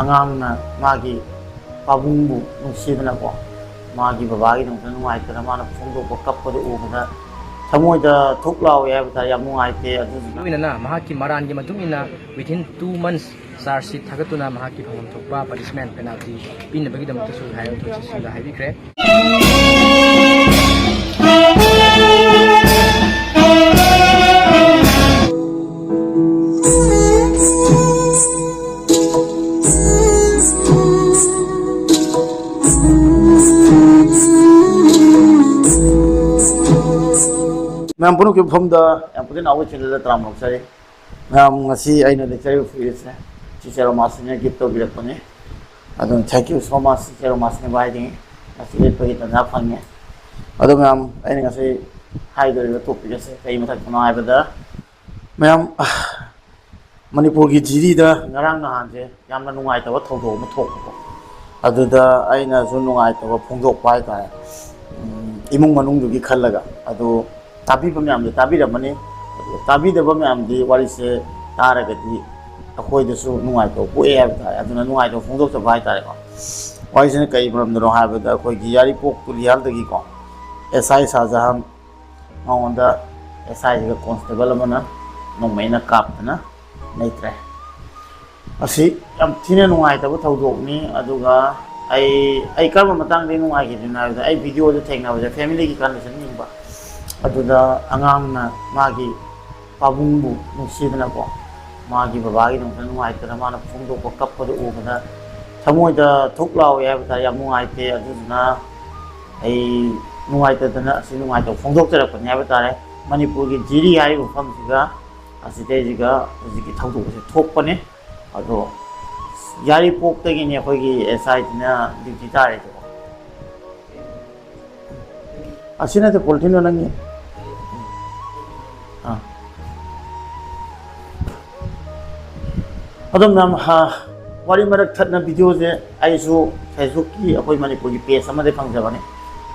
ꯑꯉꯥꯡꯅ ꯃꯥꯒꯤ ꯄꯥꯕꯨꯡꯕꯨ ꯅꯨꯡꯁꯤꯗꯅꯀꯣ ꯃꯥꯒꯤ ꯕꯕꯥꯒꯤꯗꯃꯛꯇ ꯅꯨꯡꯉꯥꯏꯇꯅ ꯃꯥꯅ ꯐꯣꯡꯗꯣꯛꯄ ꯀꯞꯄꯗ ꯎꯕꯗ ꯊꯃꯣꯏꯗ ꯊꯨꯛ ꯂꯥꯎꯋꯦ ꯍꯥꯏꯕ ꯇꯥꯔꯦ ꯌꯥꯝ ꯅꯨꯡꯉꯥꯏꯇꯦ ꯑꯗꯨꯗꯨꯅ ꯂꯣꯏꯅꯅ ꯃꯍꯥꯛꯀꯤ ꯃꯔꯥꯟꯒꯤ ꯃꯇꯨꯡ ꯏꯟꯅ ꯋꯤꯊꯤꯟ 2 months ꯆꯥꯔꯖ ꯁꯤꯠ ꯊꯥꯒꯠꯇꯨꯅ ꯃꯍꯥꯛꯀꯤ ꯐꯪꯐꯝ ꯊꯣꯛꯄ ꯄꯅꯤꯁꯃꯦꯟ ꯄꯦꯅꯥꯜꯇꯤ ꯄꯤꯅꯕꯒꯤꯗꯃꯛꯇꯁꯨ ꯍꯥꯏꯔꯤꯕ ꯑꯣꯊꯣꯔꯤꯇꯤꯁꯤꯡꯗ ꯍꯥꯏꯕꯤꯈ꯭ꯔꯦ꯫ मैम पुनः मफमद पुदीन आवे चैनल तराम लौजरी मैम अगर लेक्चर फुरीसे टीचर मास्टर गिफ्ट तौरपने thank you so much teacher master बाई लेटपी तंजा फंगे मैम अगर टॉपिक कई मथक्नो मैम मनपुर की जीरीद नहानसे नुआब थोड़ो नुआब फोंदोप इमुंग मनुंग खलगा ताबीब मैम ताबीरमने ताबीदब मैम वारीसे तारगदी अखोइदसु नुआइतो पोए है नुआइतो फोंदोक्तब हाइतारेको वारीसे कई मरमदनो हाइबदा अखोइगी यारीपोक तुलियालदगीको एसआई शाहजहान माउंदा एसआई का कांस्टेबल अमना नोंमैना कापना लेत्रे असि याम थिने नुआइतब थौदोकनी अदुगा आई कर्म मतंगदे नुआइगिदिना आई वीडियो दे थेंगनाबजे फैमिली की कंडीशन निंबा अदुदा अंगांगना मागी पाबुंगबु नुंसीदनाको मागी बाबागिदमक्ता नुंगाइतना माना फोंदोक्पा कप्पदो उबदा थमोइदा थुक लावे हाइबा तारे याम नुंगाइते अदुना आई नुंगाइतदना असि नुंगाइतो फोंदोक्चरकपनि हाइबा तारे मणिपुर की जीरी हाइबा मफमसिगा असिदैजिगा हजिकि थौदोकसे थोकपने अदो यारीपोकतगिनि अखोइगी एसआईना ड्यूटी तारेको असिना ते पोलिथिन नंगी अदम मैम वारी मरक थटना वीडियो से आइसु फेसबुक की अखोई मणिपुर की पेज अमदे फंगजबने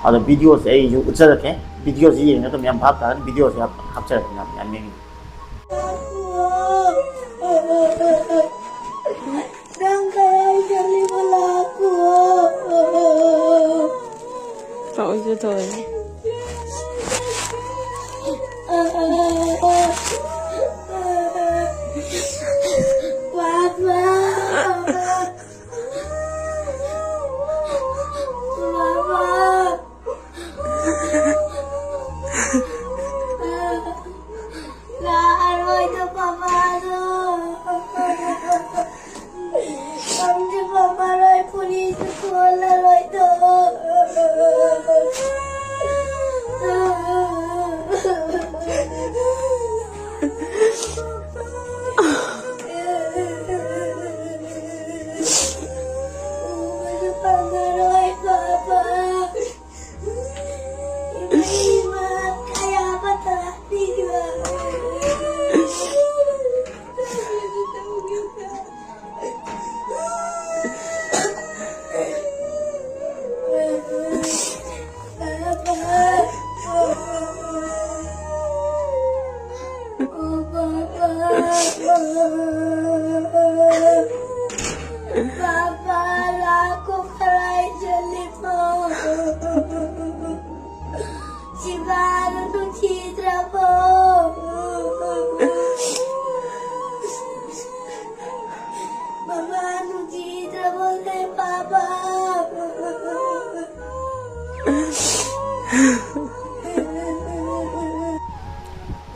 अदो वीडियो से आइसु उचरके वीडियो से येंग तो मैम भाप तान वीडियो से हापचरके मैम येंग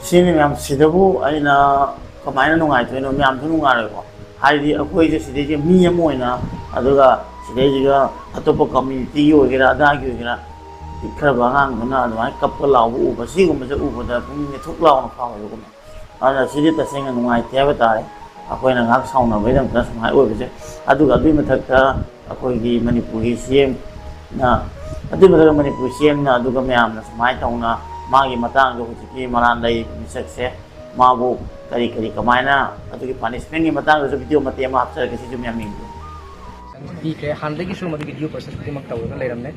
सिनी मैम सिदबु आइना कमाइना नुंगाइथोइनो मैम थु नुंगारेको हाइदि अखोइजे सिदेजे मी अम ओइना अदुगा सिदेजिगा अतोप कम्युनिटी ओइगेरा अदागी ओइगेरा खरबा आंगना अदुमाइ कप्प लाउ उब सिगुमसे उबदा पुंगने थुक लाउना फावयोगुम अना सिदि तसेंगा नुंगाइथे हाबा तारे अखोइना गाक साउना बैदम प्लस माइ ओइबजे अदुगा दुइ मथक्ता अखोइगी मणिपुरी सीएम ना अदुइ मथक्ता मणिपुरी सीएम ना अदुगा मैमना समाइ तौना मागी मतंग हुजिकी मरान लई मिसक्से माबु करी करी कमायना अदुगी पनिशमेंट की मतंग वीडियो मते मा हापचरके सिजु मैम मिंगु पीखे हानदगी सु मदुगी ड्यू प्रोसेस खुदिमक तौरगा लेरमने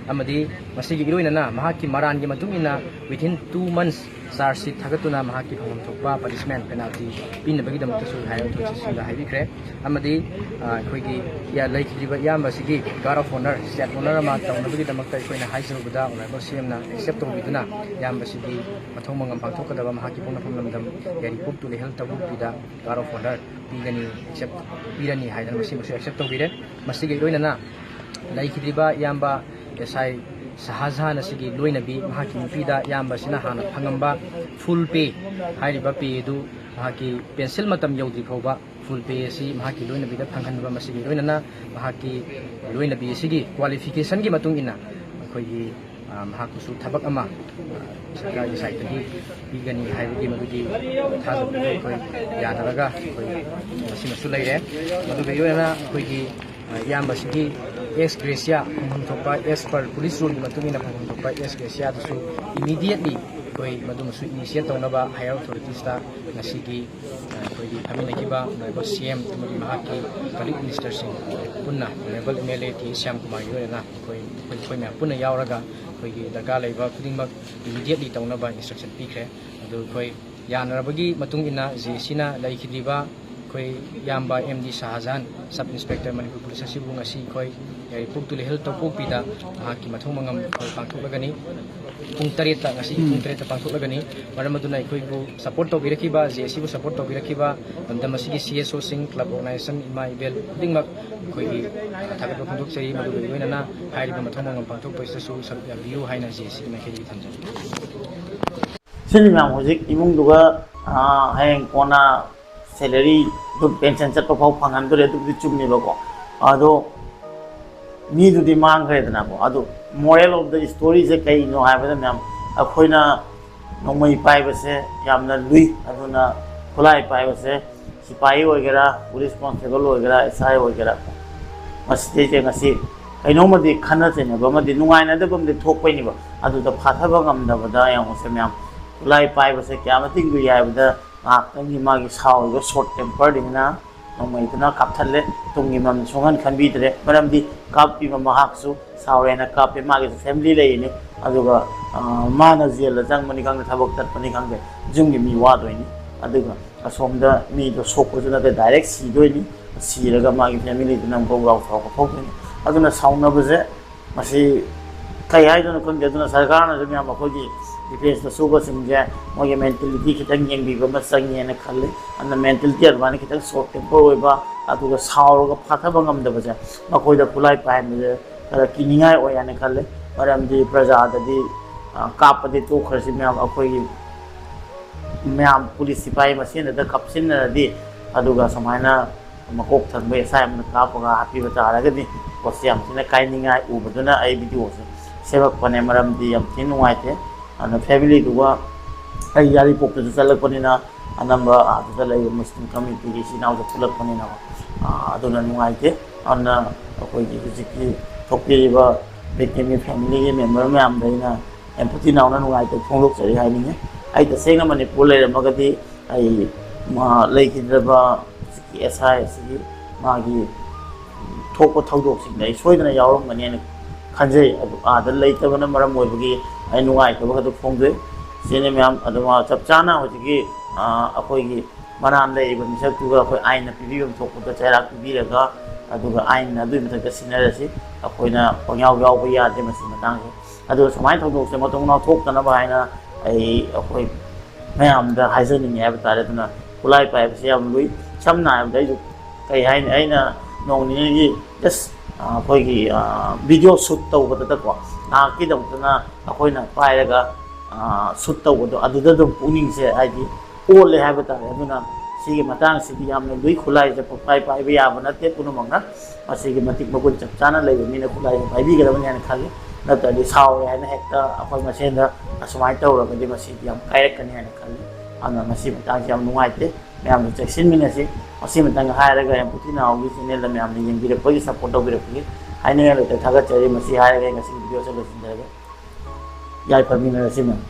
अमदी मसिगी इरोइनना महाकी मरानगी मतुंग इना विथिन 2 months ꯆꯥꯔꯖꯁꯤꯠ ꯊꯥꯒꯠꯇꯨꯅ ꯃꯍꯥꯛꯀꯤ ꯐꯪꯐꯝ ꯊꯣꯛꯄ ꯄꯅꯤꯁꯃꯦꯟ ꯄꯦꯅꯥꯜꯇꯤ ꯄꯤꯅꯕꯒꯤꯗꯃꯛꯇꯁꯨ ꯍꯥꯏꯔꯤꯕ ꯍꯥꯏꯕꯤꯈ꯭ꯔꯦ ꯑꯃꯗꯤ ꯑꯩꯈꯣꯏꯒꯤ ꯂꯩꯈꯤꯗ꯭ꯔꯤꯕ ꯏꯌꯥꯝꯕ ꯑꯁꯤꯒꯤ ꯒꯥꯔꯗ ꯑꯣꯐ ꯑꯣꯅꯔ ꯁ꯭ꯇꯦꯠ ꯑꯣꯅꯔ ꯑꯃ ꯇꯧꯅꯕꯒꯤꯗꯃꯛꯇ ꯑꯩꯈꯣꯏꯅ ꯍꯥꯏꯖꯔꯨꯕꯗ ꯑꯣꯅꯔꯦꯕꯜ ꯁꯤꯑꯦꯝꯅ ꯑꯦꯛꯁꯦꯞ ꯇꯧꯕꯤꯗꯨꯅ ꯏꯌꯥꯝꯕꯁꯤꯒꯤ ꯃꯊꯧ ꯃꯉꯝ ꯄꯥꯡꯊꯣꯛꯀꯗꯕ ꯃꯍꯥꯛꯀꯤ ꯄꯣꯛꯅꯐꯝ ꯂꯝꯗꯝ ꯌꯥꯏꯔꯤꯄꯣꯛ ꯇꯨꯂꯩꯍꯜ ꯇꯧꯕꯨꯛꯄꯤꯗ ꯒꯥꯔꯗ ꯑꯣꯐ ꯑꯣꯅꯔ ꯄꯤꯔꯅꯤ ꯍꯥꯏꯗꯅ ꯃꯁꯤꯃꯁꯨ ꯑꯦꯛꯁꯦꯞ ꯇꯧꯕꯤꯔꯦ ꯃꯁꯤꯒ ꯂꯣꯏꯅꯅ ꯂꯩꯈꯤꯗ꯭ꯔꯤꯕ ꯏꯌꯥꯝꯕ ꯑꯦꯁꯥꯏ ꯁꯍꯥꯖꯍꯥꯟ ꯑꯁꯤꯒꯤ ꯂꯣꯏꯅꯕꯤ ꯃꯍꯥꯛꯀꯤ ꯅꯨꯄꯤꯗ ꯏꯌꯥꯝꯕꯁꯤꯅ ꯍꯥꯟꯅ ꯐꯪꯉꯝꯕ ꯐꯨꯜ ꯄꯦ ꯍꯥꯏꯔꯤꯕ ꯄꯦ ꯑꯗꯨ ꯃꯍꯥꯛꯀꯤ ꯄꯦꯟꯁꯤꯜ ꯃꯇꯝ ꯌꯧꯗ꯭ꯔꯤ ꯐꯥꯎꯕ ꯐꯨꯜ ꯄꯦ ꯑꯁꯤ ꯃꯍꯥꯛꯀꯤ ꯂꯣꯏꯅꯕꯤꯗ ꯐꯪꯍꯟꯕ ꯃꯁꯤꯒꯤ ꯂꯣꯏꯅꯅ ꯃꯍꯥꯛꯀꯤ ꯂꯣꯏꯅꯕꯤ ꯑꯁꯤꯒꯤ ꯀ꯭ꯋꯥꯂꯤꯐꯤꯀꯦꯁꯟꯒꯤ ꯃꯇꯨꯡ ꯏꯟꯅ ꯑꯩꯈꯣꯏꯒꯤ ꯃꯍꯥꯛꯄꯨꯁꯨ ꯊꯕꯛ ꯑꯃ ꯁꯔꯀꯥꯔꯒꯤ ꯁꯥꯏꯠꯇꯒꯤ ꯄꯤꯒꯅꯤ ꯍꯥꯏꯕꯒꯤ ꯃꯗꯨꯒꯤ ꯊꯥꯖꯕꯗꯨ ꯑꯩꯈꯣꯏ ꯌꯥꯅꯔꯒ ꯑꯩꯈꯣꯏ ꯃꯁꯤꯃꯁꯨ ꯂꯩꯔꯦ ꯃꯗꯨꯒ ꯂꯣꯏꯅꯅ ꯑꯩꯈꯣꯏꯒꯤ ꯏꯌꯥꯝꯕꯁꯤꯒꯤ ꯑꯦꯛꯁ ꯒ꯭ꯔꯦꯁꯤꯌꯥ ꯐꯪꯐꯝ ꯊꯣꯛꯄ ꯑꯦꯁ ꯄꯔ ꯄꯨꯂꯤꯁ ꯔꯨꯜꯒꯤ ꯃꯇꯨꯡ ꯏꯟꯅ ꯐꯪꯐꯝ ꯊꯣꯛꯄ ꯑꯦꯛꯁ ꯒ꯭ꯔꯦꯁꯤꯌꯥꯗꯨꯁꯨ ꯏꯃꯤꯗꯤꯌꯦꯠꯂꯤ ꯑꯩꯈꯣꯏ ꯃꯗꯨꯃꯁꯨ ꯏꯅꯤꯁꯤꯌꯦꯠ ꯇꯧꯅꯕ ꯍꯥꯏꯌꯔ ꯑꯣꯊꯣꯔꯤꯇꯤꯁꯇ ꯉꯁꯤꯒꯤ ꯑꯩꯈꯣꯏꯒꯤ ꯐꯝꯃꯤꯟꯅꯈꯤꯕ ꯑꯣꯅꯔꯦꯕꯜ ꯁꯤꯑꯦꯝ ꯑꯃꯗꯤ ꯃꯍꯥꯛꯀꯤ ꯀꯂꯤꯛ ꯃꯤꯅꯤꯁꯇꯔꯁꯤꯡ ꯄꯨꯟꯅ ꯑꯣꯅꯔꯦꯕꯜ MLA ꯇꯤ ꯁ꯭ꯌꯥꯝ ꯀꯨꯃꯥꯔꯒꯤ ꯑꯣꯏꯅ ꯑꯩꯈꯣꯏ ꯃꯌꯥꯝ ꯄꯨꯟꯅ ꯌꯥꯎꯔꯒ ꯑꯩꯈꯣꯏꯒꯤ ꯗꯔꯀꯥꯔ ꯂꯩꯕ ꯈꯨꯗꯤꯡꯃꯛ ꯏꯃꯤꯗꯤꯌꯦꯠꯂꯤ ꯇꯧꯅꯕ ꯏꯟꯁꯇ꯭ꯔꯛꯁꯟ ꯄꯤꯈ꯭ꯔꯦ ꯑꯗꯨ ꯑꯩꯈꯣꯏ ꯌꯥꯅꯔꯕꯒꯤ ꯃꯇꯨꯡ ꯏꯟꯅ JCꯅ ꯂꯩꯈꯤꯗ꯭ꯔꯤꯕ ꯑꯩꯈꯣꯏ ꯏꯌꯥꯝꯕ MD Shahjahan sub inspector Manipur police ꯑꯁꯤꯕꯨ ꯉꯁꯤ ꯑꯩꯈꯣꯏ ꯌꯥꯏꯔꯤꯄꯣꯛ ꯇꯨꯂꯩꯍꯜ ꯇꯧꯄꯣꯛꯄꯤꯗ ꯃꯍꯥꯛꯀꯤ ꯃꯊꯧ ꯃꯉꯝ ꯑꯩꯈꯣꯏ ꯄꯥꯡꯊꯣꯛꯂꯒꯅꯤ ꯄꯨꯡ 7ꯇ ꯉꯁꯤꯒꯤ ꯄꯨꯡ 7ꯇ ꯄꯥꯡꯊꯣꯛꯂꯒꯅꯤ ꯃꯔꯝ ꯑꯗꯨꯅ ꯑꯩꯈꯣꯏꯕꯨ ꯁꯄꯣꯔꯠ ꯇꯧꯕꯤꯔꯛꯈꯤꯕ JCꯕꯨ ssupport ꯇꯧꯕꯤꯔꯛꯈꯤꯕ ꯂꯝꯗꯝ ꯑꯁꯤꯒꯤ CSOꯁꯤꯡ ꯀ꯭ꯂꯕ ꯑꯣꯔꯒꯅꯥꯏꯖꯦꯁꯟ ꯏꯃꯥ ꯏꯕꯦꯜ ꯈꯨꯗꯤꯡꯃꯛ ꯑꯩꯈꯣꯏꯒꯤ ꯊꯥꯒꯠꯄ ꯐꯣꯡꯗꯣꯛꯆꯔꯤ ꯃꯗꯨꯒ ꯂꯣꯏꯅꯅ ꯍꯥꯏꯔꯤꯕ ꯃꯊꯧ ꯃꯉꯝ ꯄꯥꯡꯊꯣꯛꯄꯁꯤꯗꯁꯨ ꯁꯔꯨꯛ ꯌꯥꯕꯤꯌꯨ ꯍꯥꯏꯅ JCꯒꯤ ꯃꯥꯏꯀꯩꯗꯒꯤ ꯊꯝꯖꯔꯤ ꯁꯤꯅꯤ ꯃꯌꯥꯝ ꯍꯧꯖꯤꯛ ꯏꯃꯨꯡꯗꯨꯒ ꯍꯌꯦꯡ ꯀꯣꯟꯅ ꯁꯦꯂꯔꯤ ꯄꯦꯟꯁꯟ ꯆꯠꯄ ꯐꯥꯎ ꯐꯪꯍꯟꯗꯣꯔꯦ ꯑꯗꯨꯕꯨꯗꯤ ꯆꯨꯝꯃꯦꯕꯀꯣ ꯑꯗꯣ ꯃꯤꯗꯨꯗꯤ ꯃꯥꯡꯈ꯭ꯔꯦꯗꯅꯀꯣ ꯑꯗꯣ ꯃꯣꯔꯦꯜ ꯑꯣꯐ ꯗ ꯁ꯭ꯇꯣꯔꯤꯁꯦ ꯀꯩꯅꯣ ꯍꯥꯏꯕꯗ ꯃꯌꯥꯝ ꯑꯩꯈꯣꯏꯅ ꯅꯣꯡꯃꯩ ꯄꯥꯏꯕꯁꯦ ꯌꯥꯝꯅ ꯂꯨꯏ ꯑꯗꯨꯅ ꯈꯨꯠꯂꯥꯏ ꯄꯥꯏꯕꯁꯦ ꯁꯤꯄꯥꯍꯤ ꯑꯣꯏꯒꯦꯔꯥ ꯄꯨꯂꯤꯁ ꯀꯣꯟꯁꯇꯦꯕꯜ ꯑꯣꯏꯒꯦꯔꯥ SI ꯑꯣꯏꯒꯦꯔꯥ ꯃꯁꯤꯗꯩꯁꯦ ꯉꯁꯤ ꯀꯩꯅꯣꯝꯃꯗꯤ ꯈꯟꯅ ꯆꯩꯅꯕ ꯑꯃꯗꯤ ꯅꯨꯡꯉꯥꯏꯅꯗꯕ ꯑꯃꯗꯤ ꯊꯣꯛꯄꯩꯅꯦꯕ ꯑꯗꯨꯗ ꯐꯥꯊꯕ ꯉꯝꯗꯕꯗ ꯌꯦꯡꯉꯨꯁꯦ ꯃꯌꯥꯝ ꯈꯨꯠꯂꯥꯏ ꯄꯥꯏꯕꯁꯦ ꯀꯌꯥꯃꯇꯤꯛ ꯂꯨꯏ ꯍꯥꯏꯕꯗ ꯉꯥꯏꯍꯥꯛꯇꯪꯒꯤ ꯃꯥꯒꯤ ꯁꯥꯎꯔꯤꯕ ꯁꯣꯔꯠ ꯇꯦꯝꯄꯔꯗꯨꯅ ꯅꯣꯡꯃꯩꯗꯨꯅ ꯀꯥꯞꯊꯠꯂꯦ ꯇꯨꯡꯒꯤ ꯃꯝ ꯁꯨꯡꯍꯟ ꯈꯟꯕꯤꯗ꯭ꯔꯦ ꯃꯔꯝꯗꯤ ꯀꯥꯞꯄꯤꯕ ꯃꯍꯥꯛꯁꯨ ꯁꯥꯎꯔꯦꯅ ꯀꯥꯞꯄꯦ ꯃꯥꯒꯤꯁꯨ ꯐꯦꯃꯤꯂꯤ ꯂꯩꯔꯤꯅꯤ ꯑꯗꯨꯒ ꯃꯥꯅ ꯖꯦꯜꯗ ꯆꯪꯕꯅꯤ ꯈꯪꯗꯦ ꯊꯕꯛ ꯇꯠꯄꯅꯤ ꯈꯪꯗꯦ ꯌꯨꯝꯒꯤ ꯃꯤ ꯋꯥꯗꯣꯏꯅꯤ ꯑꯗꯨꯒ ꯑꯁꯣꯝꯗ ꯃꯤꯗꯣ ꯁꯣꯛꯄꯁꯨ ꯅꯠꯇꯦ ꯗꯥꯏꯔꯦꯛ ꯁꯤꯗꯣꯏꯅꯤ ꯁꯤꯔꯒ ꯃꯥꯒꯤ ꯐꯦꯃꯤꯂꯤꯗꯨꯅ ꯑꯃꯨꯛ ꯒꯥꯎ ꯁꯥꯎꯕ ꯊꯣꯛꯇꯣꯏꯅꯤ ꯑꯗꯨꯅ ꯁꯥꯎꯅꯕꯁꯦ ꯃꯁꯤ ꯀꯩ ꯍꯥꯏꯗꯣꯏꯅꯣ ꯈꯪꯗꯦ ꯑꯗꯨꯅ ꯁꯔꯀꯥꯔꯅꯁꯨ ꯃꯌꯥꯝ ꯑꯩꯈꯣꯏꯒꯤ ꯗꯤꯐꯦꯟꯁꯇ ꯁꯨꯕꯁꯤꯡꯁꯦ ꯃꯣꯏꯒꯤ ꯃꯦꯟꯇꯦꯂꯤꯇꯤ ꯈꯤꯇꯪ ꯌꯦꯡꯕꯤꯕ ꯑꯃ ꯆꯪꯉꯦꯅ ꯈꯜꯂꯤ ꯑꯗꯨꯅ ꯃꯦꯟꯇꯦꯂꯤꯇꯤ ꯑꯗꯨꯃꯥꯏꯅ ꯈꯤꯇꯪ ꯁꯣꯔꯠ ꯇꯦꯝꯄꯔ ꯑꯣꯏꯕ ꯑꯗꯨꯒ ꯁꯥꯎꯔꯒ ꯐꯥꯊꯕ ꯉꯝꯗꯕꯁꯦ ꯃꯈꯣꯏꯗ ꯈꯨꯠꯂꯥꯏ ꯄꯥꯏꯍꯟꯕꯁꯦ ꯈꯔ ꯀꯤꯅꯤꯡꯉꯥꯏ ꯑꯣꯏ ꯍꯥꯏꯅ ꯈꯜꯂꯤ ꯃꯔꯝꯗꯤ प्रजाꯗꯗꯤ ꯀꯥꯞꯄꯗꯤ ꯇꯣꯛꯈ꯭ꯔꯁꯤ ꯃꯌꯥꯝ ꯑꯩꯈꯣꯏꯒꯤ ꯃꯌꯥꯝ ꯄꯨꯂꯤꯁ ꯁꯤꯄꯥꯍꯤ ꯃꯁꯦꯟꯗ ꯀꯥꯞꯁꯤꯟꯅꯔꯗꯤ ꯑꯗꯨꯒ ꯁꯨꯃꯥꯏꯅ ꯃꯀꯣꯛ ꯊꯪꯕ SI ꯑꯃꯅ ꯀꯥꯞꯄꯒ ꯍꯥꯠꯄꯤꯕ ꯇꯥꯔꯒꯗꯤ ꯄꯣꯠꯁꯦ ꯌꯥꯝ ꯊꯤꯅ ꯀꯥꯏꯅꯤꯡꯉꯥꯏ ꯎꯕꯗꯨꯅ ꯑꯩ ꯚꯤꯗꯤꯑꯣꯁꯦ ꯁꯦꯝꯃꯛꯄꯅꯦ ꯃꯔꯝꯗꯤ ꯌꯥꯝ ꯊꯤꯅ ꯅꯨꯡꯉꯥꯏꯇꯦ ꯑꯗꯨꯅ ꯐꯦꯃꯤꯂꯤꯗꯨꯒ ꯑꯩ ꯌꯥꯏꯔꯤꯄꯣꯛꯇꯁꯨ ꯆꯠꯂꯛꯄꯅꯤꯅ ꯑꯅꯝꯕ ꯑꯗꯨꯗ ꯂꯩꯕ ꯃꯨꯁꯂꯤꯝ ꯀꯝꯃ꯭ꯌꯨꯅꯤꯇꯤꯒꯤ ꯏꯆꯤꯜ ꯏꯅꯥꯎꯁꯨ ꯄꯨꯜꯂꯛꯄꯅꯤꯅ ꯑꯗꯨꯅ ꯅꯨꯡꯉꯥꯏꯇꯦ ꯑꯗꯨꯅ ꯑꯩꯈꯣꯏꯒꯤ ꯍꯧꯖꯤꯛꯀꯤ ꯊꯣꯛꯄꯤꯔꯤꯕ ꯚꯤꯛꯇꯤꯝꯒꯤ ꯐꯦꯃꯤꯂꯤꯒꯤ ꯃꯦꯝꯕꯔ ꯃꯌꯥꯝꯗ ꯑꯩꯅ ꯌꯥꯝꯊꯤ ꯅꯥꯎꯅ ꯅꯨꯡꯉꯥꯏꯇꯕ ꯐꯣꯡꯗꯣꯛꯆꯔꯤ ꯍꯥꯏꯅꯤꯡꯉꯤ ꯑꯩ ꯇꯁꯦꯡꯅ ꯃꯅꯤꯄꯨꯔ ꯂꯩꯔꯝꯃꯒꯗꯤ ꯑꯩ ꯂꯩꯈꯤꯗ꯭ꯔꯕ ꯍꯧꯖꯤꯛꯀꯤ SI ꯑꯁꯤꯒꯤ ꯃꯥꯒꯤ ꯊꯣꯛꯄ ꯊꯧꯗꯣꯛꯁꯤꯡꯗ ꯑꯩ ꯁꯣꯏꯗꯅ ꯌꯥꯎꯔꯝꯒꯅꯤꯅ ꯈꯟꯖꯩ ꯑꯗꯨ ꯑꯥꯗ ꯂꯩꯇꯕꯅ ꯃꯔꯝ ꯑꯣꯏꯕꯒꯤ ꯑꯩ ꯅꯨꯡꯉꯥꯏꯇꯕ ꯈꯛꯇ ꯐꯣꯡꯗꯣꯛꯏ ꯁꯤꯅꯤ ꯃꯌꯥꯝ ꯑꯗꯨ ꯆꯞ ꯆꯥꯅ ꯍꯧꯖꯤꯛꯀꯤ ꯑꯩꯈꯣꯏꯒꯤ ꯃꯅꯥꯟ ꯂꯩꯔꯤꯕ ꯃꯤꯁꯛꯇꯨꯒ ꯑꯩꯈꯣꯏ ꯑꯥꯏꯟꯅ ꯄꯤꯕꯤꯐꯝ ꯊꯣꯛꯄꯗ ꯆꯩꯔꯥꯛ ꯄꯤꯕꯤꯔꯒ ꯑꯗꯨꯒ ꯑꯥꯏꯟꯅ ꯑꯗꯨꯒꯤ ꯃꯊꯛꯇ ꯁꯤꯟꯅꯔꯁꯤ ꯑꯩꯈꯣꯏꯅ ꯄꯪꯌꯥꯎ ꯌꯥꯎꯕ ꯌꯥꯗꯦ ꯃꯁꯤ ꯃꯇꯥꯡꯁꯦ ꯑꯗꯨꯒ ꯁꯨꯃꯥꯏꯅ ꯊꯧꯗꯣꯛꯁꯦ ꯃꯇꯨꯡ ꯃꯅꯥꯎ ꯊꯣꯛꯇꯅꯕ ꯍꯥꯏꯅ ꯑꯩꯈꯣꯏ ꯃꯌꯥꯝꯗ ꯍꯥꯏꯖꯅꯤꯡꯉꯤ ꯍꯥꯏꯕ ꯇꯥꯔꯦ ꯑꯗꯨꯅ ꯈꯨꯠꯂꯥꯏ ꯄꯥꯏꯕꯁꯤ ꯌꯥꯝ ꯂꯨꯏ ꯁꯝꯅ ꯍꯥꯏꯔꯕꯗ ꯑꯩꯁꯨ ꯀꯩ ꯍꯥꯏꯅꯤ ꯑꯩꯅ ꯅꯣꯡ ꯅꯤꯅꯤꯒꯤ ꯖꯁ ꯑꯩꯈꯣꯏꯒꯤ ꯚꯤꯗꯤꯑꯣ ꯁꯨꯠ ꯇꯧꯕꯗꯀꯣ ꯉꯥꯏꯍꯥꯛꯀꯤꯗꯃꯛꯇꯅ ꯑꯩꯈꯣꯏꯅ ꯄꯥꯏꯔꯒ ꯁꯨꯠ ꯇꯧꯕꯗꯣ ꯑꯗꯨꯗ ꯑꯗꯨꯝ ꯄꯨꯛꯅꯤꯡꯁꯦ ꯍꯥꯏꯗꯤ ꯑꯣꯜꯂꯦ ꯍꯥꯏꯕ ꯇꯥꯔꯦ ꯑꯗꯨꯅ ꯁꯤꯒꯤ ꯃꯇꯥꯡꯁꯤꯗꯤ ꯌꯥꯝꯅ ꯂꯨꯏ ꯈꯨꯠꯂꯥꯏꯁꯦ ꯄꯪꯄꯥꯏ ꯄꯥꯏꯕ ꯌꯥꯕ ꯅꯠꯇꯦ ꯄꯨꯝꯅꯃꯛꯅ ꯃꯁꯤꯒꯤ ꯃꯇꯤꯛ ꯃꯒꯨꯟ ꯆꯞ ꯆꯥꯅ ꯂꯩꯕ ꯃꯤꯅ ꯈꯨꯠꯂꯥꯏꯁꯦ ꯄꯥꯏꯕꯤꯒꯗꯕꯅꯤ ꯍꯥꯏꯅ ꯈꯜꯂꯤ ꯅꯠꯇ꯭ꯔꯗꯤ ꯁꯥꯎꯔꯦ ꯍꯥꯏꯅ ꯍꯦꯛꯇ ꯑꯩꯈꯣꯏ ꯃꯁꯦꯟꯗ ꯑꯁꯨꯃꯥꯏꯅ ꯇꯧꯔꯒꯗꯤ ꯃꯁꯤꯗꯤ ꯌꯥꯝ ꯀꯥꯏꯔꯛꯀꯅꯤ ꯍꯥꯏꯅ ꯈꯜꯂꯤ ꯑꯗꯨꯅ ꯃꯁꯤ ꯃꯇꯥꯡꯁꯤ ꯌꯥꯝ ꯅꯨꯡꯉꯥꯏꯇꯦ ꯃꯌꯥꯝꯅ ꯆꯦꯛꯁꯤꯟꯃꯤꯟꯅꯁꯤ ꯃꯁꯤ ꯃꯇꯥꯡꯗ ꯍꯥꯏꯔꯒ ꯌꯥꯝ ꯄꯨꯊꯤ ꯅꯥꯎꯒꯤ ꯆꯦꯅꯦꯜꯗ ꯃꯌꯥꯝꯅ ꯌꯦꯡꯕꯤꯔꯛꯄꯒꯤ ꯁꯞꯄꯣꯔꯠ ꯇꯧꯕꯤꯔꯛꯄꯒꯤ ꯍꯥꯏꯅꯤꯡꯉꯥꯏ ꯂꯩꯇ ꯊꯥꯒꯠꯆꯔꯤ ꯃꯁꯤ ꯍꯥꯏꯔꯒ ꯉꯁꯤꯒꯤ ꯚꯤꯗꯤꯑꯣꯁꯦ ꯂꯣꯏꯁꯤꯟꯖꯔꯒꯦ ꯌꯥꯏꯐꯃꯤꯟꯅꯔꯁꯤ ꯃꯌꯥꯝ